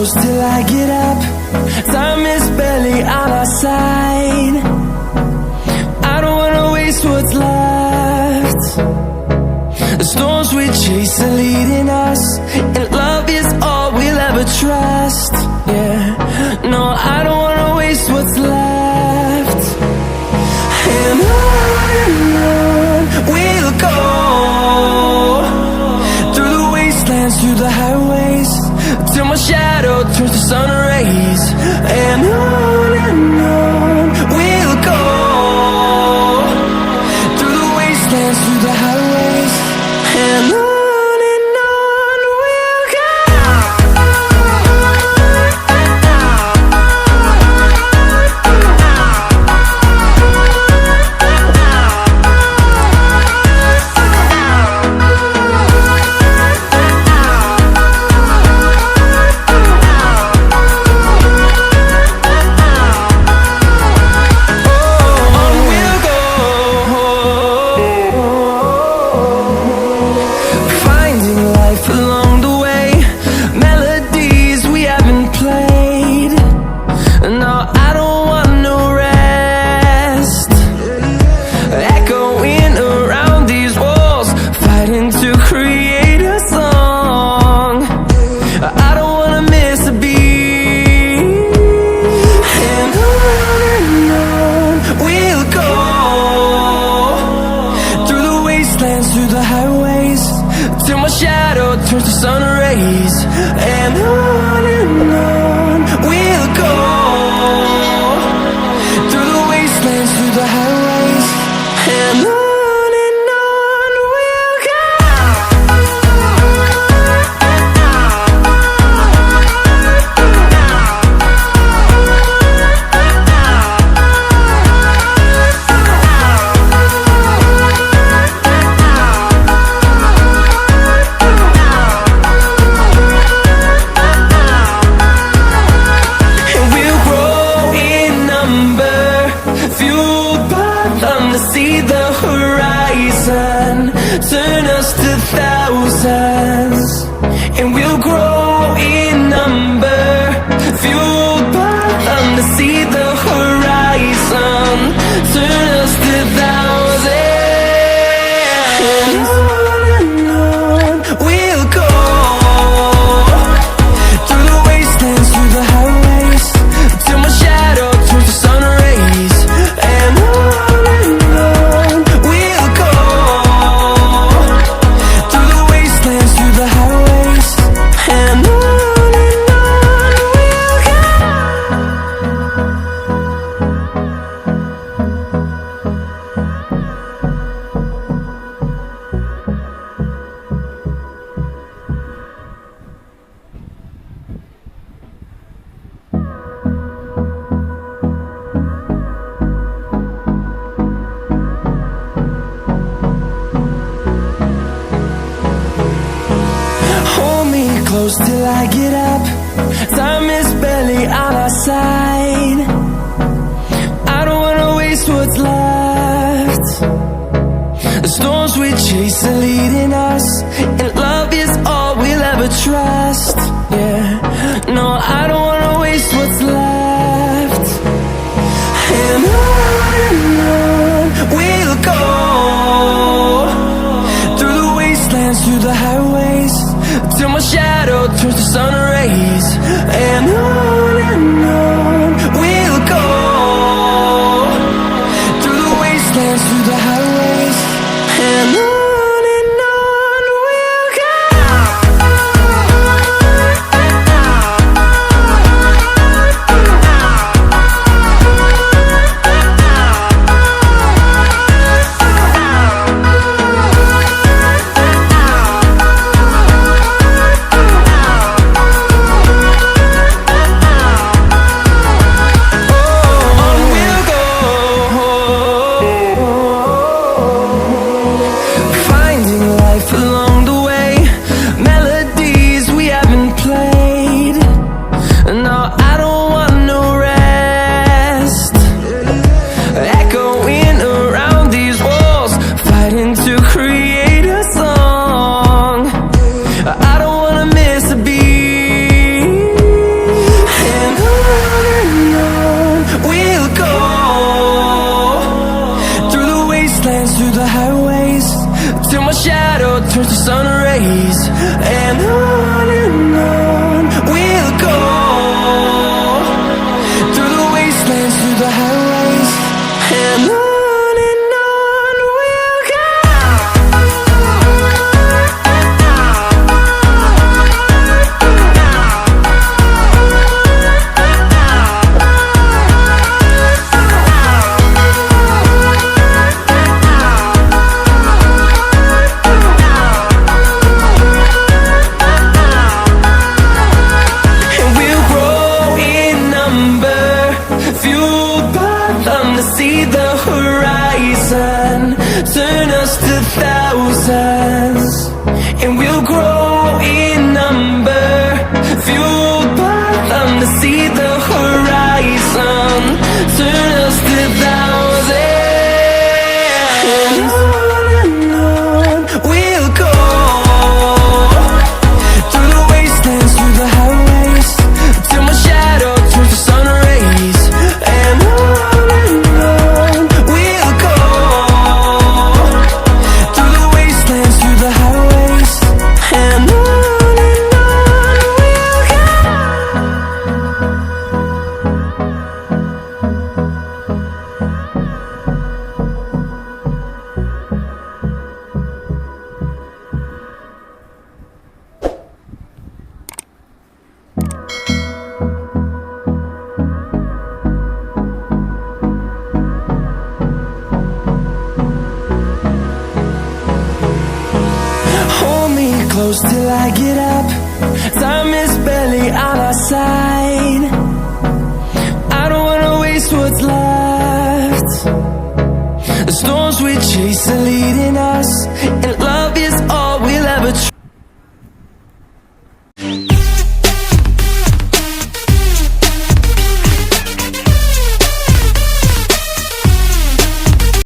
close till I get up. Time is barely on our side. I don't wanna waste what's left. The storms we chase are leading us, and love is all we'll ever trust. Yeah, no, I don't wanna waste what's left. And on we'll go, through the wastelands, through the highways, till my shadow turns to sun rays. And on we'll go, through the wastelands, through the highways, and on we'll go. Through the highways, till my shadow turns to sun rays. And on we'll go, through the wastelands, through the highways, and on we'll go. See the horizon, turn us to thousands, and we'll grow in number, fueled by them to see the horizon, turn us to thousands. And on we'll go, through the wastelands, through the highways, till my shadow turns to sun rays. And close till I get up. Time is barely on our side. I don't wanna waste what's left. The storms we chase are leading us, and love is all we'll ever trust. Yeah, no, I don't wanna waste what's left. And on we'll go, through the wastelands, through the highways, till my shadow turns to sun rays. And on we'll go, through the wastelands, through the highways, and on we'll go. wastelands, through the highways, till my shadow turns to sun rays. And on we'll go, through the wastelands, through the highways, and on we'll go. See the horizon, turn us to thousands, and we'll grow in number, fueled by them to see the horizon, turn us to thousands. And on we'll go, through the wastelands, through the highways, till my shadow turns to sun rays. And close till I get up. Time is barely on our side. I don't wanna waste what's left. The storms we chase are leading us